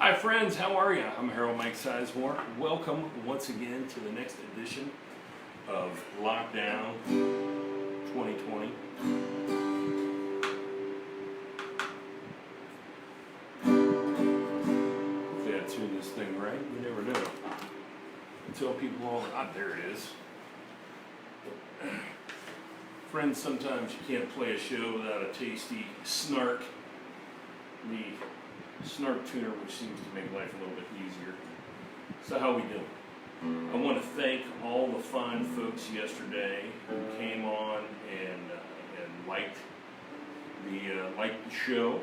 Hi friends, how are you? I'm Harold Mike Sizemore. Welcome once again to the next edition of Lockdown 2020. Hopefully I tuned this thing right. You never know. I tell people all the time, there it is. Friends, sometimes you can't play a show without a tasty snark. The snark tuner, which seems to make life a little bit easier. So how we doing? I want to thank all the fine folks yesterday who came on and liked the show.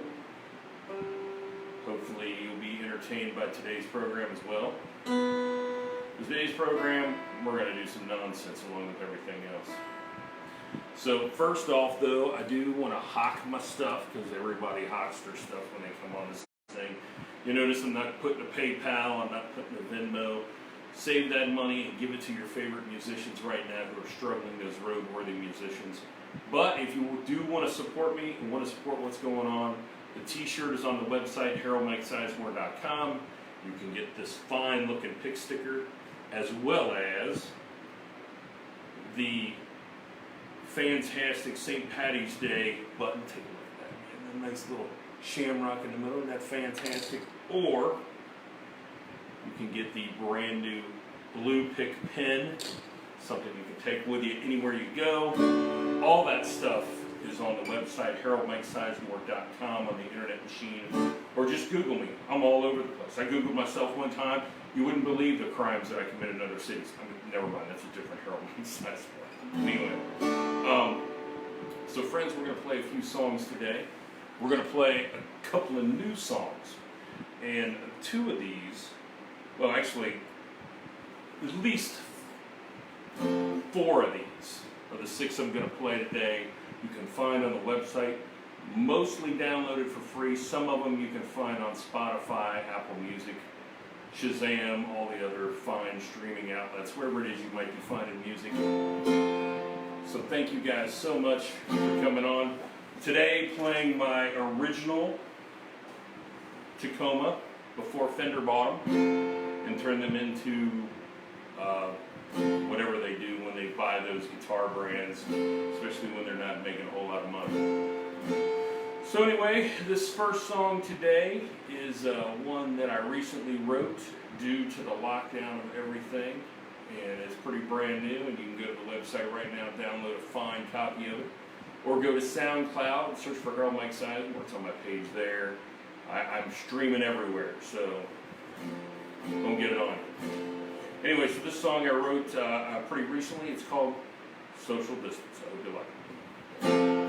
Hopefully you'll be entertained by today's program as well. Today's program, we're going to do some nonsense along with everything else. So first off, though, I do want to hawk my stuff because everybody hawks their stuff when they come on this thing. You notice I'm not putting a PayPal, I'm not putting a Venmo. Save that money and give it to your favorite musicians right now who are struggling, those road-worthy musicians. But if you do want to support me and want to support what's going on, the t-shirt is on the website, haroldmikesizemore.com. You can get this fine-looking pick sticker, as well as the fantastic St. Patty's Day button. Take a look at that, man. That nice little shamrock in the middle. Isn't that fantastic? Or you can get the brand new blue pick pen, something you can take with you anywhere you go. All that stuff is on the website, haroldmikesizemore.com, on the internet machine, or just Google me. I'm all over the place. I Googled myself one time. You wouldn't believe the crimes that I commit in other cities. I mean, never mind, that's a different Harold Mike Sizemore. Anyway, so friends, we're going to play a few songs today. We're going to play a couple of new songs, and two of these, well actually, at least 4 of these are the 6 I'm going to play today. You can find on the website, mostly downloaded for free. Some of them you can find on Spotify, Apple Music, Shazam, all the other fine streaming outlets, wherever it is you might be finding music. So thank you guys so much for coming on. Today, playing my original Tacoma before Fender bought them and turned them into whatever they do when they buy those guitar brands, especially when they're not making a whole lot of money. So anyway, this first song today is one that I recently wrote due to the lockdown of everything, and it's pretty brand new, and you can go to the website right now and download a fine copy of it. Or go to SoundCloud and search for Harold Mike Sizemore. It's on my page there. I'm streaming everywhere, so don't get it on. Anyway, so this song I wrote pretty recently. It's called Social Distance. I hope you like it.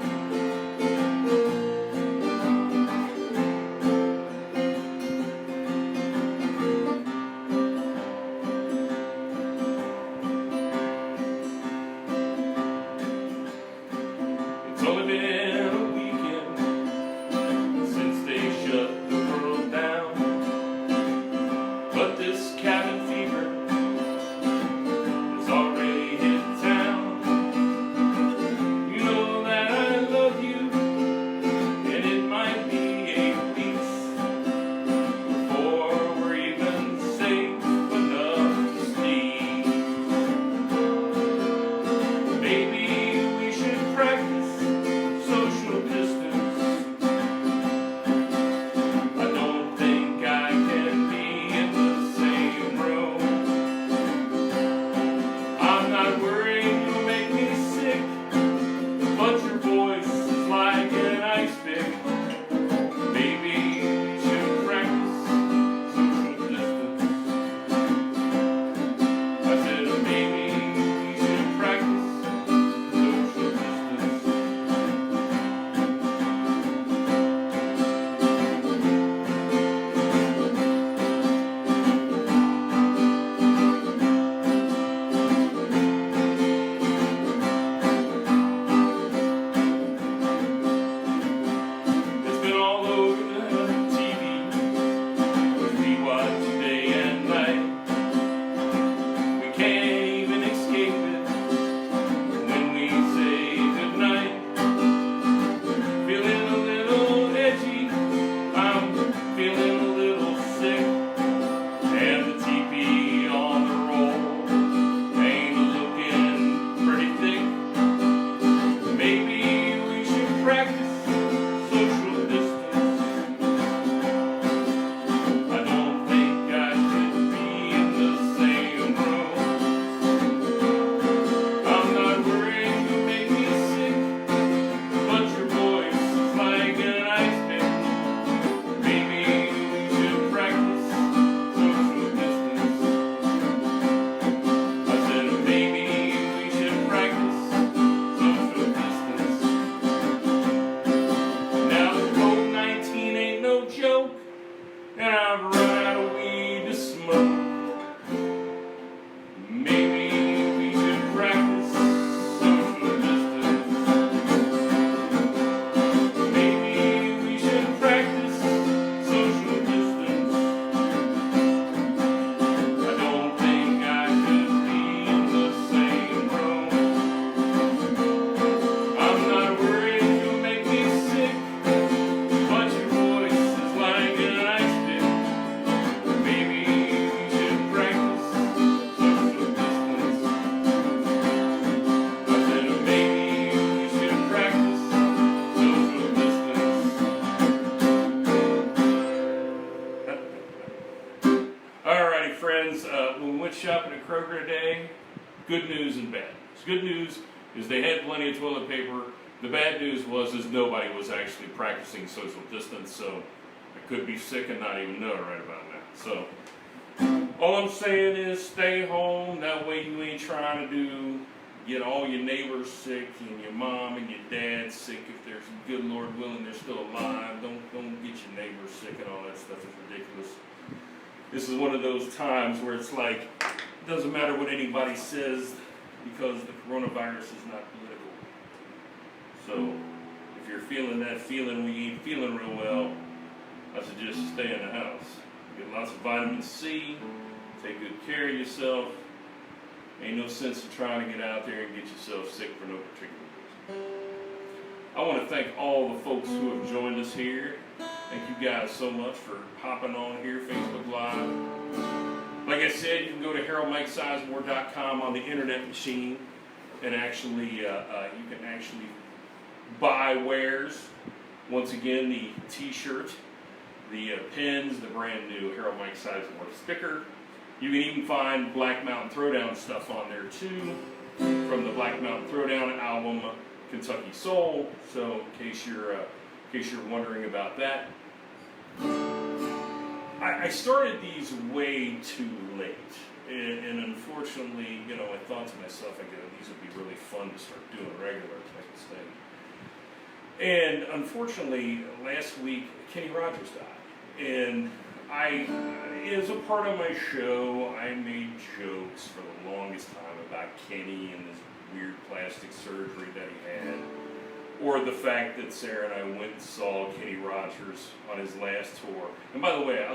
It's only been a weekend since they shut the world down, but this cabin fever has already hit town. You know that and I've run out of weed to smoke. Maybe we should practice social distance. Maybe we should practice social distance. I don't think I should be in the same room. I'm not worried you'll make me sick, but your voice is like an ice pick. Maybe we should practice social distance. I said maybe we should practice social distance. Alrighty, friends, when we went shopping at Kroger today, good news and bad news. Good news is they had plenty of toilet paper. The bad news was nobody was actually practicing social distance, so I could be sick and not even know it right about now. So all I'm saying is stay home. That way you ain't trying to get all your neighbors sick and your mom and your dad sick if there's, good Lord willing, they're still alive. Don't get your neighbors sick and all that stuff is ridiculous. This is one of those times where it's like, it doesn't matter what anybody says because the coronavirus is not political. So if you're feeling that feeling when you ain't feeling real well, I suggest you stay in the house. Get lots of vitamin C, take good care of yourself. Ain't no sense in trying to get out there and get yourself sick for no particular reason. I want to thank all the folks who have joined us here. Thank you guys so much for hopping on here, Facebook Live. Like I said, you can go to haroldmikesizemore.com on the internet machine and actually, you can actually buy wares. Once again, the t-shirt, the pins, the brand new Harold Mike Sizemore sticker. You can even find Black Mountain Throwdown stuff on there too, from the Black Mountain Throwdown album, Kentucky Soul. So in case you're wondering about that. I started these way too late, and unfortunately, you know, I thought to myself, these would be really fun to start doing regular type of thing. And unfortunately, last week, Kenny Rogers died. And as a part of my show, I made jokes for the longest time about Kenny and this weird plastic surgery that he had. Or the fact that Sarah and I went and saw Kenny Rogers on his last tour. And by the way, I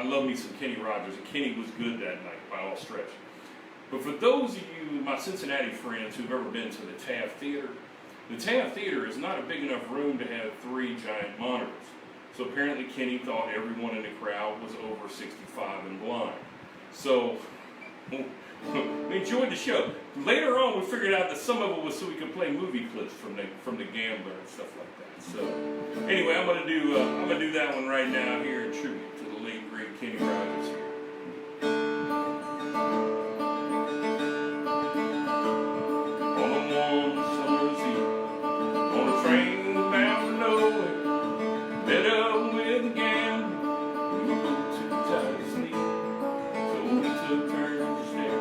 love me some Kenny Rogers, and Kenny was good that night by all stretch. But for those of you, my Cincinnati friends who've ever been to the Taft Theater, the Taft Theater is not a big enough room to have 3 giant monitors. So apparently Kenny thought everyone in the crowd was over 65 and blind. So we enjoyed the show. Later on, we figured out that some of it was so we could play movie clips from the Gambler and stuff like that. So anyway, I'm gonna do that one right now here in tribute to the late great Kenny Rogers here. On a warm summer's eve, on a train bound to nowhere, met up with a gambler, we were both too tired to sleep, so we took turns to stare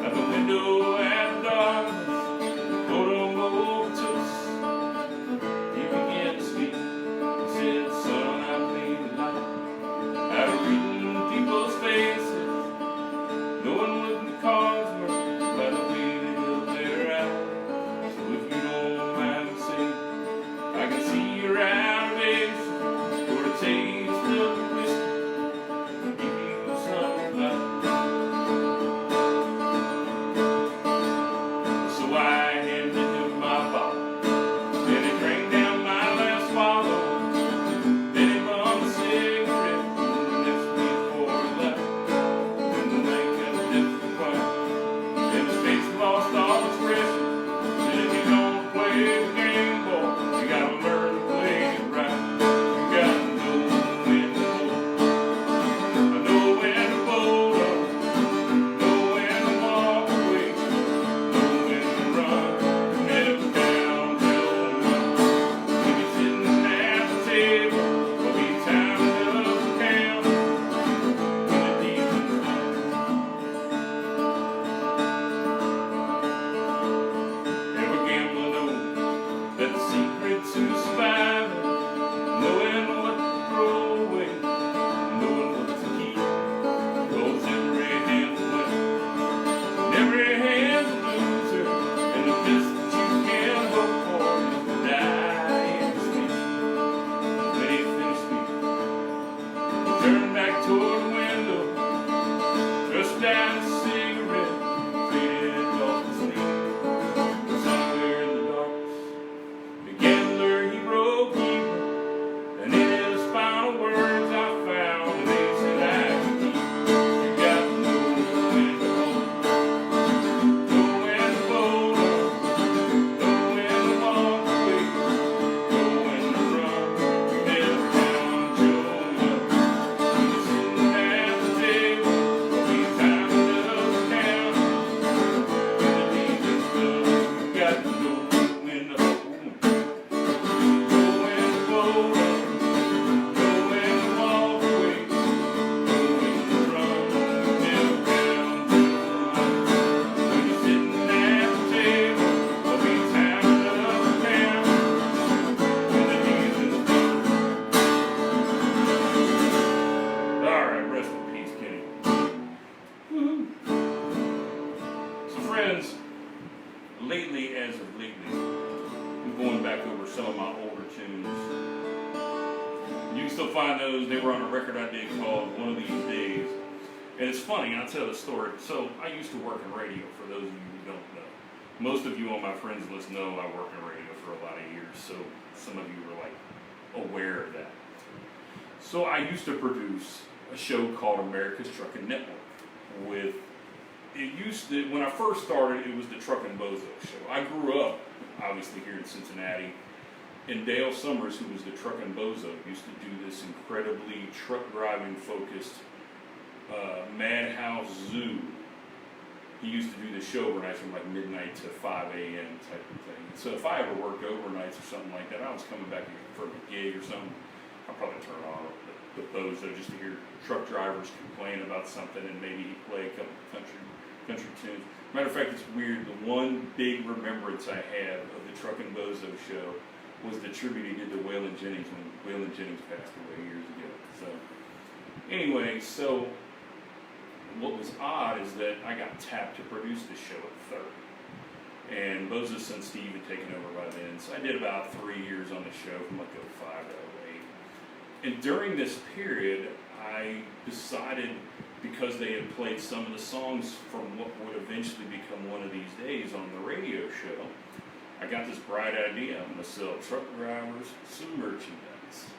out the window at the darkness, told him over to us. He began to speak. He said, son, I played the light out of reading find those. They were on a record I did called One of These Days. And it's funny, I'll tell the story. So I used to work in radio, for those of you who don't know. Most of you on my friends list know I worked in radio for a lot of years, so some of you are like aware of that. So I used to produce a show called America's Trucking Network with, when I first started, it was the Truck and Bozo show. I grew up, obviously, here in Cincinnati, and Dale Summers, who was the Truck and Bozo, used to do this incredibly truck driving focused Madhouse Zoo. He used to do the show overnight from like midnight to 5 a.m. type of thing. So if I ever worked overnights or something like that, I was coming back for a gig or something, I'd probably turn on the Bozo just to hear truck drivers complain about something, and maybe he'd play a couple country tunes. Matter of fact, it's weird. The one big remembrance I have of the Truck and Bozo show was the tribute he did to Waylon Jennings when Waylon Jennings passed away years ago. So anyway, so what was odd is that I got tapped to produce the show at 30. And Bozo's son Steve had taken over by then. So I did about 3 years on the show from like 05 to 08. And during this period, I decided, because they had played some of the songs from what would eventually become One of These Days on the radio show, I got this bright idea. I'm going to sell truck drivers some merchandise.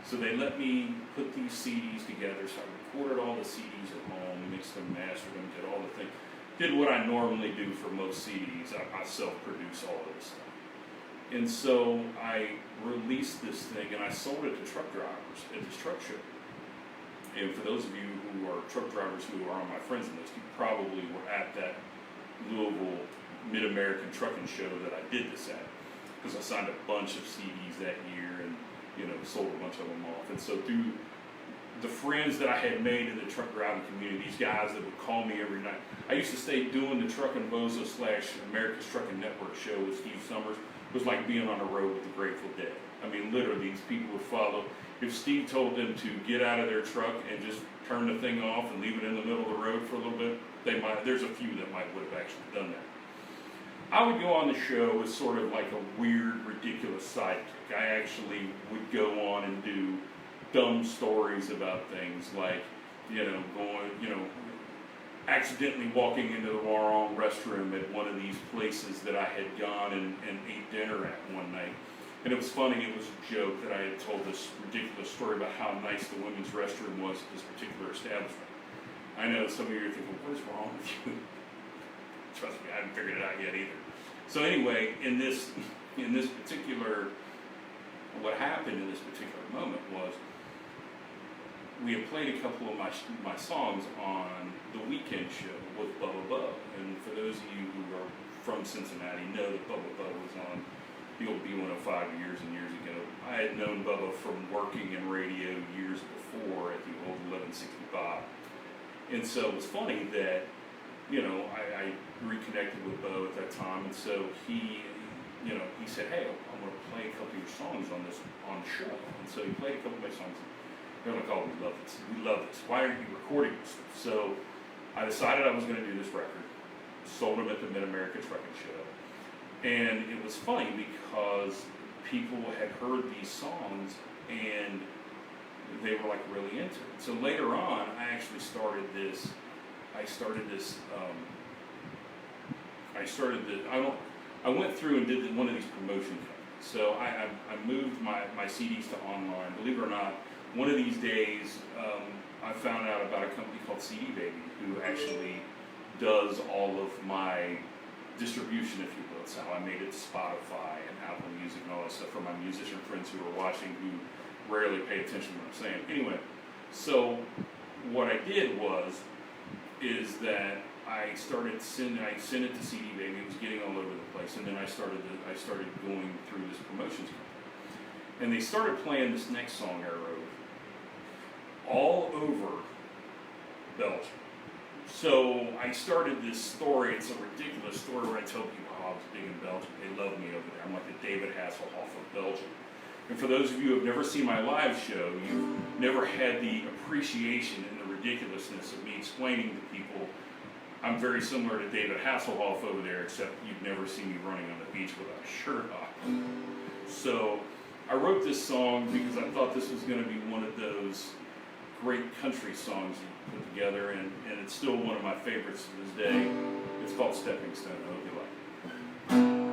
So they let me put these CDs together. So I recorded all the CDs at home, mixed them, mastered them, did all the things. Did what I normally do for most CDs. I self-produce all of this stuff. And so I released this thing, and I sold it to truck drivers at this truck show. And for those of you who are truck drivers who are on my friends list, you probably were at that Louisville Mid-American Trucking show that I did this at, because I signed a bunch of CDs that year and sold a bunch of them off. And so through the friends that I had made in the truck driving community, these guys that would call me every night, I used to stay doing the Truck and Bozo / America's Trucking Network show with Steve Summers. It was like being on the road with the Grateful Dead. I mean, literally, these people would follow. If Steve told them to get out of their truck and just turn the thing off and leave it in the middle of the road for a little bit, there's a few that would have actually done that. I would go on the show as sort of like a weird, ridiculous sidekick. I actually would go on and do dumb stories about things like, accidentally walking into the wrong restroom at one of these places that I had gone and ate dinner at one night. And it was funny, it was a joke that I had told this ridiculous story about how nice the women's restroom was at this particular establishment. I know some of you are thinking, what is wrong with you? Trust me, I haven't figured it out yet either. So anyway, in this particular, what happened in this particular moment was, we had played a couple of my songs on the weekend show with Bubba Bo. And for those of you who are from Cincinnati know that Bubba Bo was on the old B105 years and years ago. I had known Bubba from working in radio years before at the old 1165. And so it was funny that, I reconnected with Bo at that time, and so he said, hey, I'm going to play a couple of your songs on the show. And so he played a couple of my songs. They're like, oh, we love this. We love this. Why aren't you recording this? So I decided I was going to do this record. Sold them at the Mid-America Trucking Show. And it was funny because people had heard these songs and they were like really into it. So later on, I went through and did one of these promotion companies. So I moved my CDs to online. Believe it or not, one of these days, I found out about a company called CD Baby, who actually does all of my distribution, if you will. It's how I made it to Spotify and Apple Music and all that stuff for my musician friends who are watching, who rarely pay attention to what I'm saying. Anyway, so what I did is that I sent it to CD Baby. It was getting all over the place, and then I started going through this promotions company, and they started playing this next song I wrote all over Belgium. So I started this story. It's a ridiculous story where I tell people how I was big in Belgium. They love me over there. I'm like the David Hasselhoff of Belgium. And for those of you who have never seen my live show, you've never had the appreciation and the ridiculousness of me explaining to people I'm very similar to David Hasselhoff over there, except you've never seen me running on the beach without a shirt on. So I wrote this song because I thought this was going to be one of those great country songs you put together, and it's still one of my favorites to this day. It's called Stepping Stone. I hope you like it.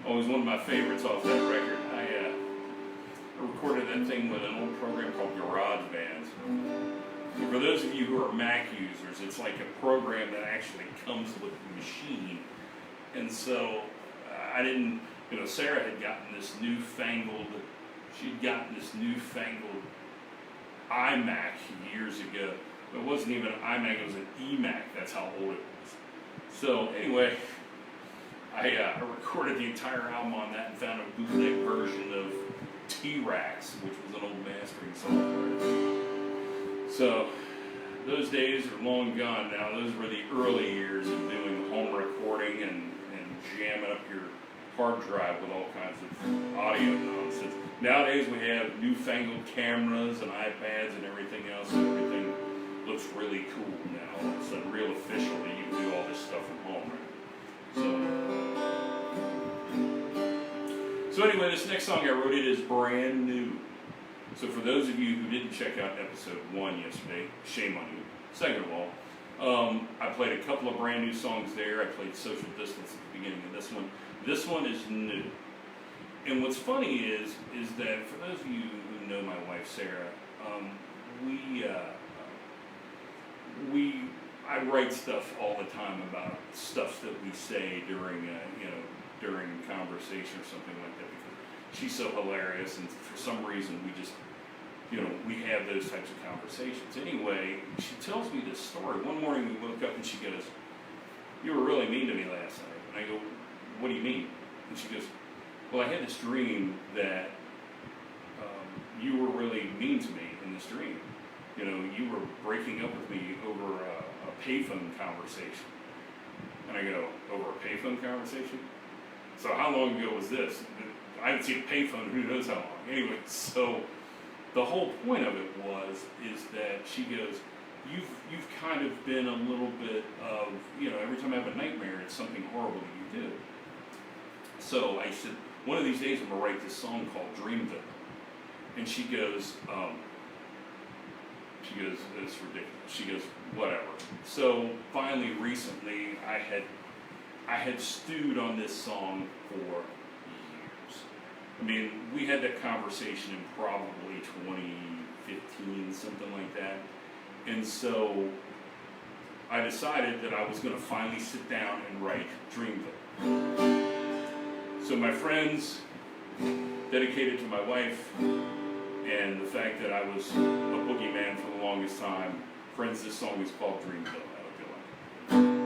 Always one of my favorites off that record. I recorded that thing with an old program called GarageBand. And for those of you who are Mac users, it's like a program that actually comes with the machine. And so I didn't, Sarah had gotten this newfangled iMac years ago. It wasn't even an iMac, it was an eMac. That's how old it was. So anyway, I recorded the entire album on that and found a bootleg version of T-Rax, which was an old mastering software. So those days are long gone now. Those were the early years of doing home recording and jamming up your hard drive with all kinds of audio nonsense. Nowadays we have newfangled cameras and iPads and everything else, and everything looks really cool now. It's real official that you can do all this stuff from home. So anyway, this next song I wrote, it is brand new. So for those of you who didn't check out episode 1 yesterday, shame on you. Second of all, I played a couple of brand new songs there. I played Social Distance at the beginning of this one. This one is new. And what's funny is that for those of you who know my wife Sarah, we I write stuff all the time about stuff that we say during during conversation or something like that, because she's so hilarious, and for some reason we just we have those types of conversations. Anyway, she tells me this story. One morning we woke up and she goes, "You were really mean to me last night." And I go, "What do you mean?" And she goes, "Well, I had this dream that you were really mean to me in this dream. You were breaking up with me over a payphone conversation." And I go, "Over a payphone conversation? So how long ago was this?" I haven't seen a payphone, who knows how long. Anyway, so the whole point of it is that she goes, you've kind of been a little bit of, every time I have a nightmare, it's something horrible that you do. So I said, one of these days I'm going to write this song called Dreamville. And she goes, it's ridiculous. She goes, whatever. So finally, recently, I had stewed on this song for years. I mean, we had that conversation in probably 2015, something like that. And so I decided that I was going to finally sit down and write Dreamville. So my friends, dedicated to my wife, and the fact that I was a boogeyman for the longest time, friends, this song is called Dreamville. I hope you like it.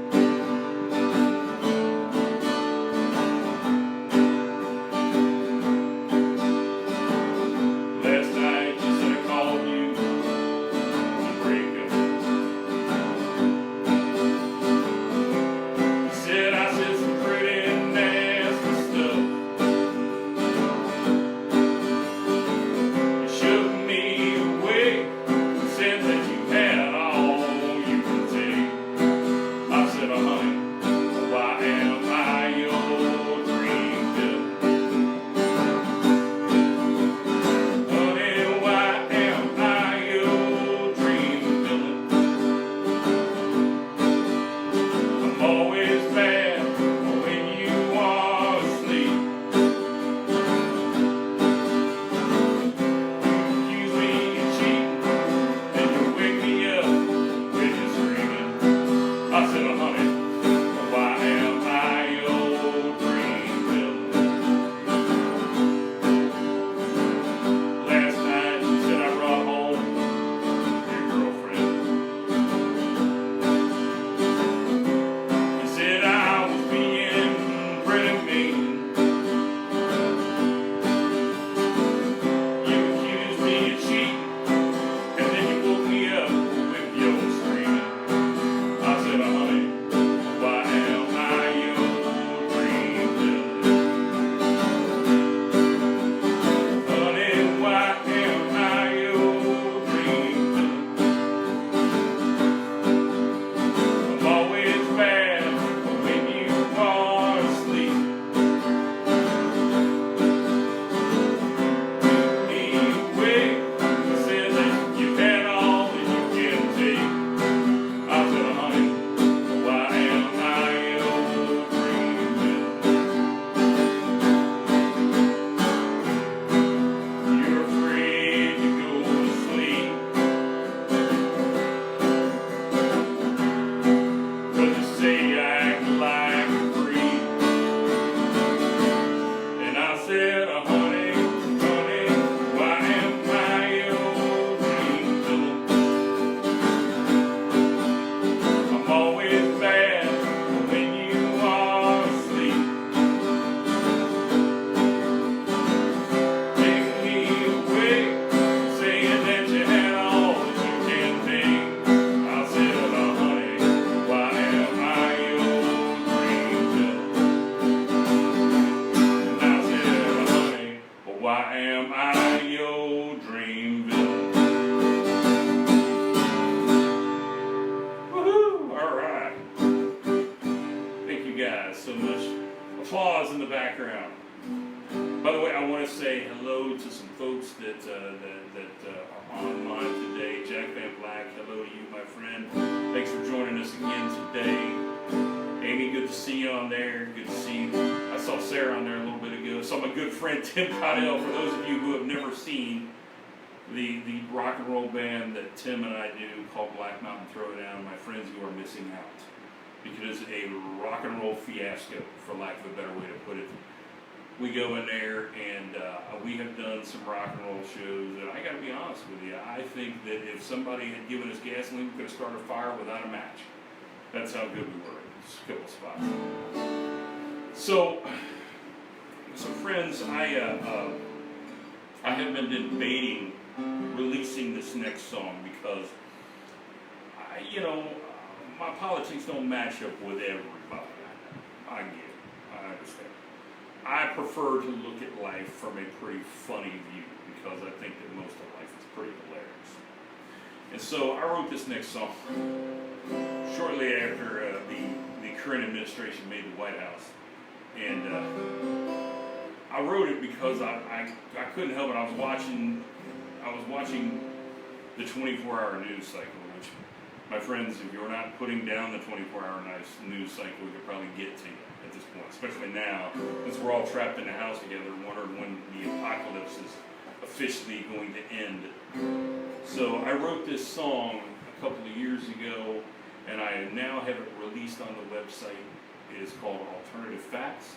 Applause in the background. By the way, I want to say hello to some folks that are online today. Jack Van Black, hello to you, my friend. Thanks for joining us again today. Amy, good to see you on there. Good to see you. I saw Sarah on there a little bit ago. Saw my good friend Tim Cotell. For those of you who have never seen the rock and roll band that Tim and I do called Black Mountain Throwdown, my friends, you are missing out. Because it's a rock and roll fiasco, for lack of a better way to put it. We go in there and we have done some rock and roll shows, and I gotta be honest with you, I think that if somebody had given us gasoline, we could have started a fire without a match. That's how good we were in a couple spots. So friends, I have been debating releasing this next song because my politics don't match up with everybody. I get it. I understand. I prefer to look at life from a pretty funny view because I think that most of life is pretty hilarious. And so I wrote this next song shortly after the current administration made the White House. And I wrote it because I couldn't help it. I was watching the 24-hour news cycle, which, my friends, if you're not putting down the 24-hour news cycle, we could probably get to you at this point, especially now, since we're all trapped in the house together wondering when the apocalypse is officially going to end. So I wrote this song a couple of years ago, and I now have it released on the website. It is called Alternative Facts.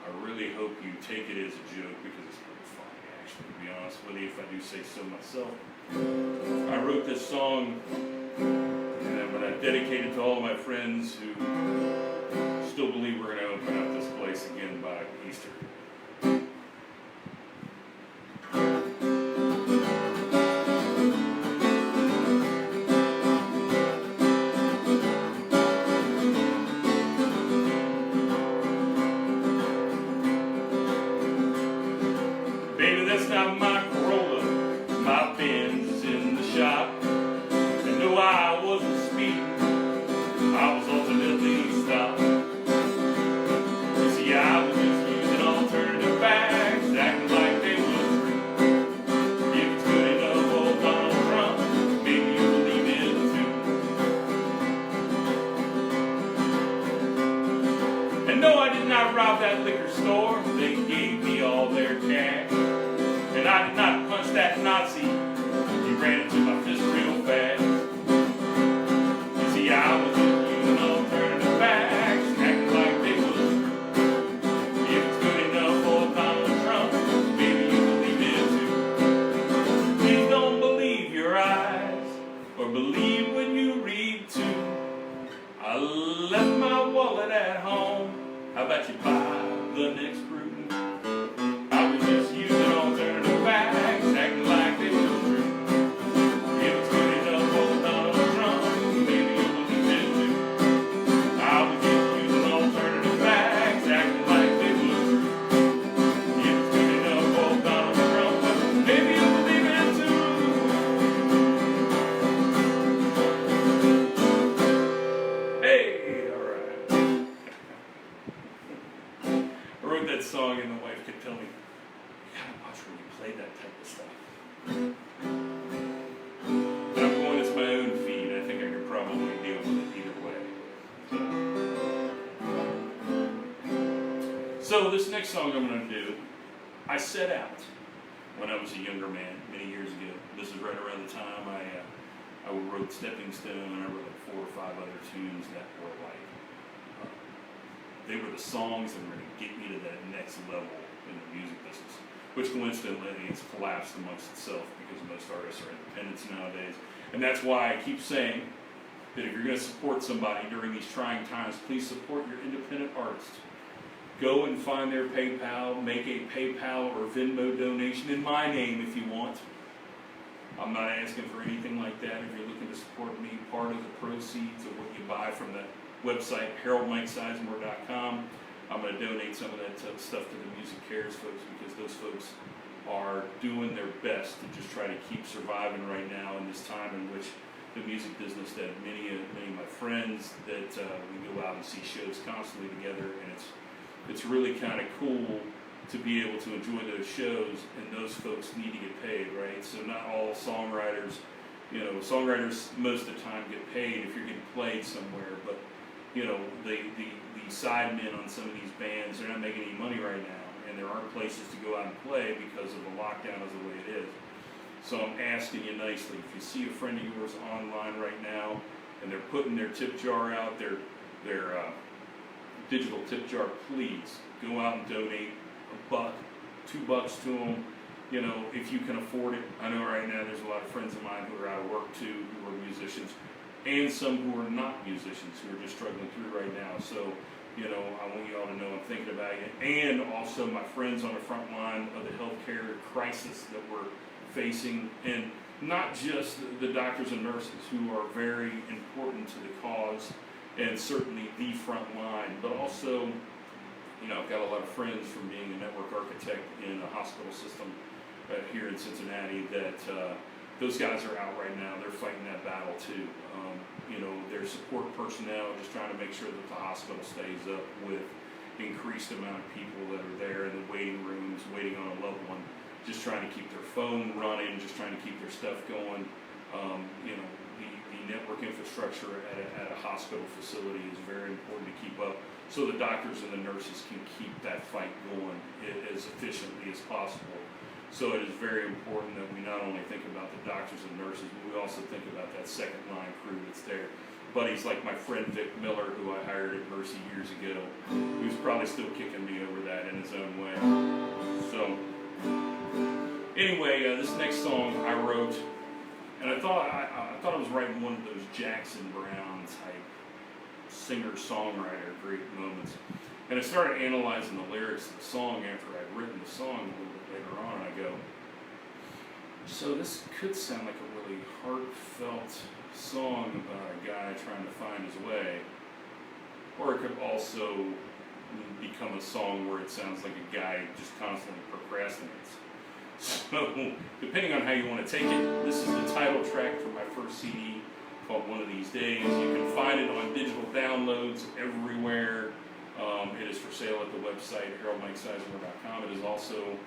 I really hope you take it as a joke because it's pretty funny, actually, to be honest with you, if I do say so myself. I wrote this song, and I'm going to dedicate it to all of my friends who still believe we're going to open up this place again by Easter. Baby, that's not my Corolla, my Benz is in the shop. And no, I wasn't speeding, I was ultimately stopped. You see, I was just using alternative facts, acting like they was true. If it's good enough for Donald Trump, maybe you believe it too. And no, I did not rob that liquor store, they gave me all their cash. And I did not punch that Nazi, he ran into my fist real fast. You see, I was just using alternative facts, acting like they was true. If it's good enough for Donald Trump, maybe you believe it too. Please don't believe your eyes, or believe when you read too. I left my wallet at home, how about you buy the next brew? I was just using alternative facts, acting like they was true. If it's good enough for Donald Trump, maybe you'll believe it too. I was just using alternative facts, acting like they was true. If it's good enough for Donald Trump, maybe you'll believe it too. Hey, all right. I wrote that song and the wife could tell me, when you play that type of stuff. But I'm going as my own feed. I think I could probably deal with it either way. So this next song I'm going to do, I set out when I was a younger man many years ago. This is right around the time I wrote Stepping Stone, and I wrote like 4 or 5 other tunes that were like, they were the songs that were going to get me to that next level in the music business. Which coincidentally it's collapsed amongst itself because most artists are independents nowadays. And that's why I keep saying that if you're going to support somebody during these trying times, please support your independent artists. Go and find their PayPal, make a PayPal or Venmo donation in my name if you want. I'm not asking for anything like that. If you're looking to support me, part of the proceeds of what you buy from the website, HaroldMikeSizemore.com, I'm going to donate some of that stuff to the Music Cares folks because those folks are doing their best to just try to keep surviving right now in this time in which the music business, that many of my friends that we go out and see shows constantly together, and it's really kind of cool to be able to enjoy those shows, and those folks need to get paid, right? So not all songwriters, songwriters most of the time get paid if you're getting played somewhere, but the sidemen on some of these bands, they're not making any money right now, and there aren't places to go out and play because of the lockdown is the way it is. So I'm asking you nicely, if you see a friend of yours online right now and they're putting their tip jar out, their digital tip jar, please go out and donate $1, $2 to them. You know, if you can afford it. I know right now there's a lot of friends of mine who are out of work too, who are musicians, and some who are not musicians, who are just struggling through right now. So, you know, I want you all to know I'm thinking about you. And also my friends on the front line of the healthcare crisis that we're facing, and not just the doctors and nurses, who are very important to the cause and certainly the front line, but also, you know, I've got a lot of friends from being a network architect in a hospital system here in Cincinnati that those guys are out right now. They're fighting that battle too. You know, their support personnel just trying to make sure that the hospital stays up with increased amount of people that are there in the waiting rooms, waiting on a loved one, just trying to keep their phone running, just trying to keep their stuff going. You know, the network infrastructure at a hospital facility is very important to keep up, so the doctors and the nurses can keep that fight going as efficiently as possible. So it is very important that we not only think about the doctors and nurses, but we also think about that second line crew that's there. Buddies like my friend Vic Miller, who I hired at Mercy years ago, who's probably still kicking me over that in his own way. So anyway, this next song I wrote, and I thought I was writing one of those Jackson Browne type singer-songwriter great moments. And I started analyzing the lyrics of the song after I'd written the song a little bit later on, and I go, so this could sound like a really heartfelt song about a guy trying to find his way, or it could also become a song where it sounds like a guy just constantly procrastinates. So, depending on how you want to take it, this is the title track from my first CD called One of These Days. You can find it on digital downloads everywhere. It is for sale at the website haroldmikesizemore.com. It is also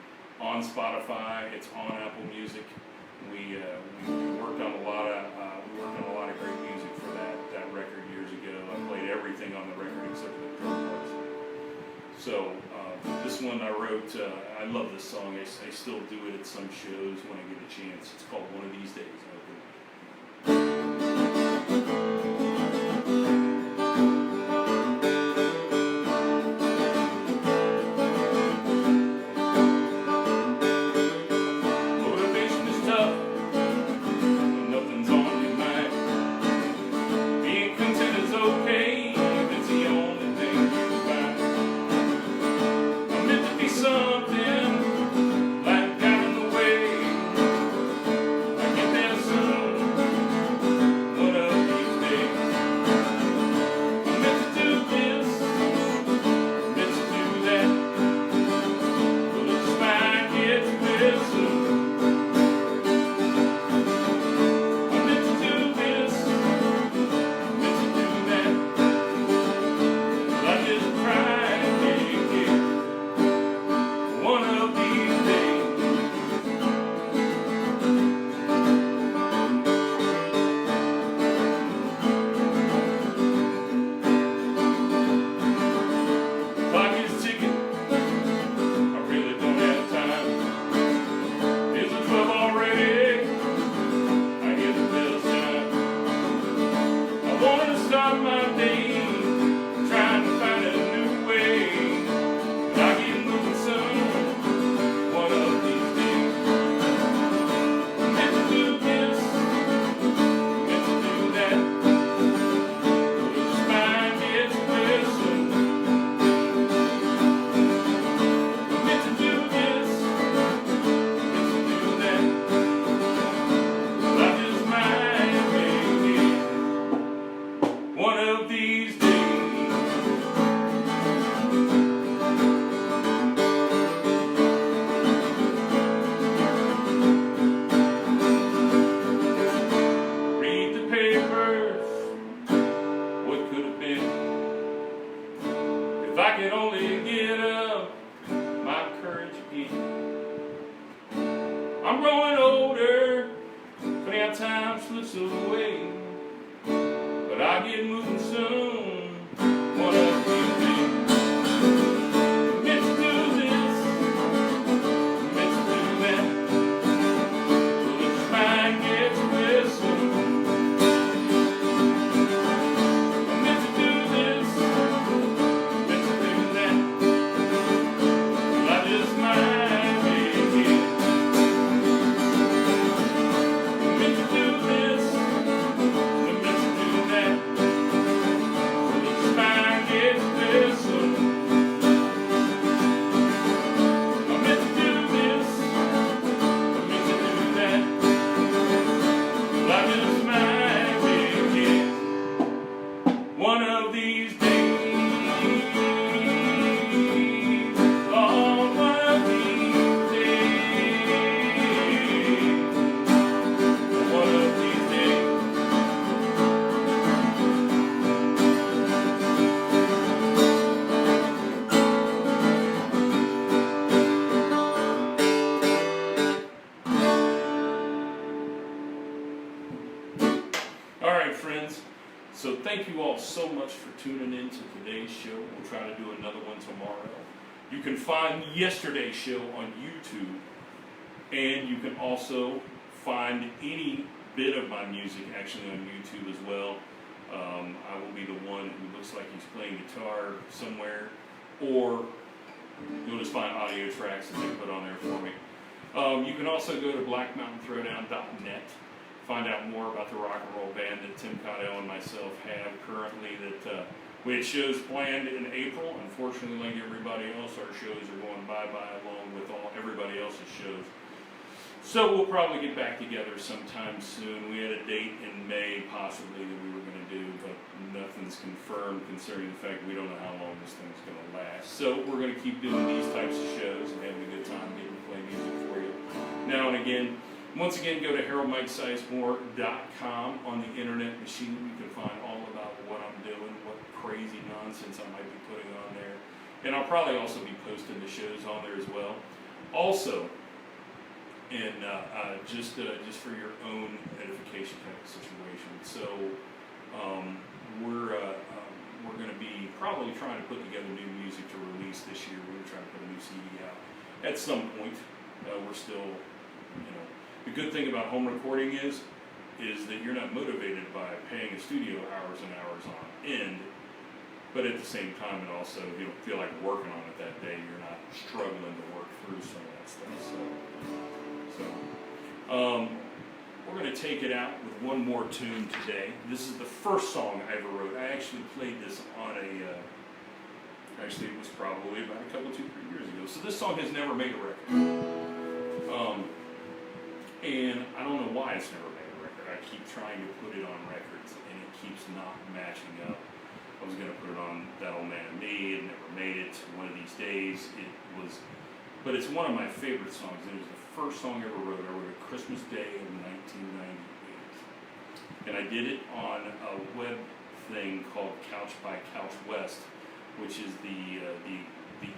on Spotify. It's on Apple Music. We worked on a lot of great music for that record years ago. I played everything on the record except for the drum parts. So this one I wrote. I love this song. I still do it at some shows when I get a chance. It's called One of These Days. I'm growing older, funny how time slips away, but I get moving soon, one of these days. Meant to do this, meant to do that, well, one of these days. Oh, one of these days. One of these days. All right, friends. So thank you all so much for tuning in to today's show. We'll try to do another one tomorrow. You can find yesterday's show on YouTube, and you can also find any bit of my music actually on YouTube as well. I will be the one who looks like he's playing guitar somewhere, or you'll just find audio tracks that they put on there for me. You can also go to blackmountainthrowdown.net. Find out more about the rock and roll band that Tim Cotell and myself have currently. That we had shows planned in April. Unfortunately, like everybody else, our shows are going bye-bye along with everybody else's shows. So we'll probably get back together sometime soon. We had a date in May possibly that we were going to do, but nothing's confirmed concerning the fact we don't know how long this thing's going to last. So we're going to keep doing these types of shows and having a good time getting to play music for you now and again. Once again, go to haroldmikesizemore.com on the internet machine. You can find all about what I'm doing, what crazy nonsense I might be putting on there. And I'll probably also be posting the shows on there as well. Also, and just for your own edification type of situation. So we're going to be probably trying to put together new music to release this year. We're going to try to put a new CD out at some point. We're still, the good thing about home recording is that you're not motivated by paying a studio hours and hours on end, but at the same time, it also, you don't feel like working on it that day. You're not struggling to work through some of that stuff. So we're going to take it out with one more tune today. This is the first song I ever wrote. I actually played this on actually it was probably about 2-3 years ago. So this song has never made a record. And I don't know why it's never made a record. I keep trying to put it on records, and it keeps not matching up. I was going to put it on That Old Man and Me. It never made it. One of these days, but it's one of my favorite songs. It was the first song I ever wrote. I wrote it Christmas Day of 1998. And I did it on a web thing called Couch by Couch West, which is the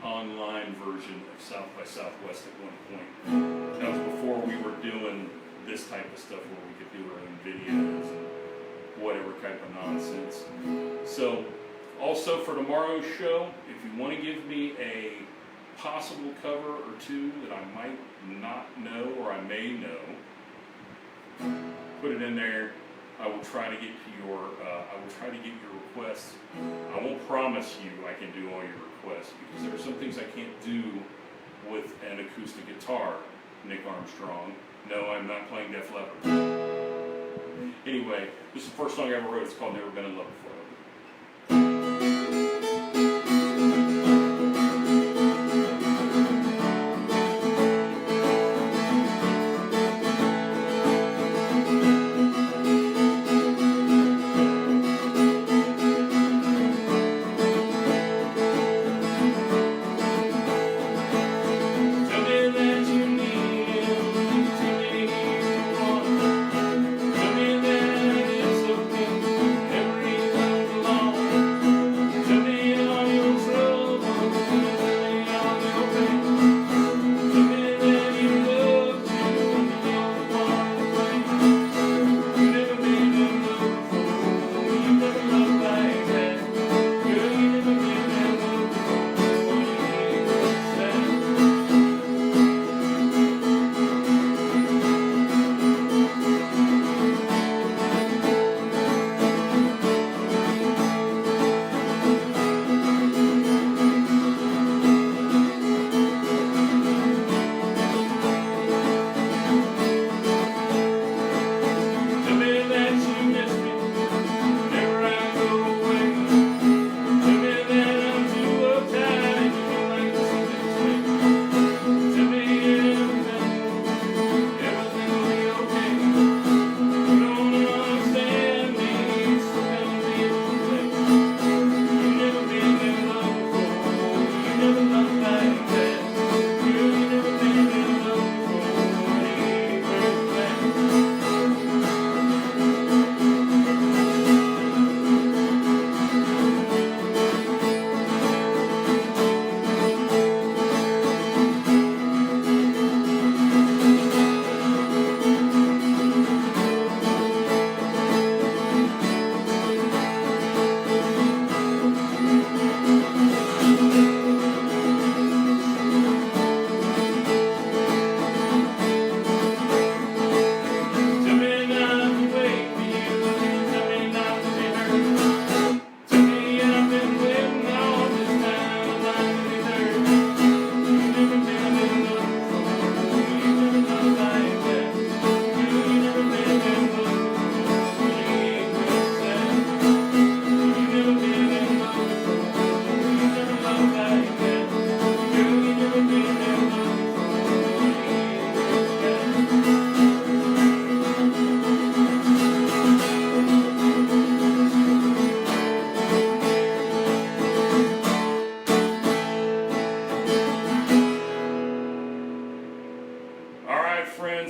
online version of South by Southwest at one point. That was before we were doing this type of stuff where we could do our own videos and whatever type of nonsense. So, also for tomorrow's show, if you want to give me a possible cover or two that I might not know or I may know, put it in there. I will try to get your requests. I won't promise you I can do all your requests because there are some things I can't do with an acoustic guitar. Nick Armstrong. No, I'm not playing Def Leppard. Anyway, this is the first song I ever wrote. It's called Never Been in Love Before.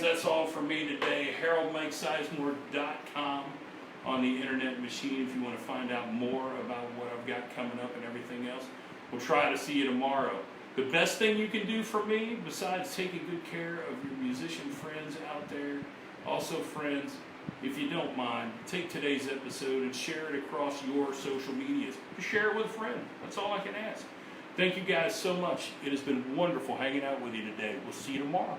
that's all for me today. HaroldMikeSizemore.com on the internet machine if you want to find out more about what I've got coming up and everything else. We'll try to see you tomorrow. The best thing you can do for me, besides taking good care of your musician friends out there, also friends, if you don't mind, take today's episode and share it across your social medias. Just share it with a friend. That's all I can ask. Thank you guys so much. It has been wonderful hanging out with you today. We'll see you tomorrow.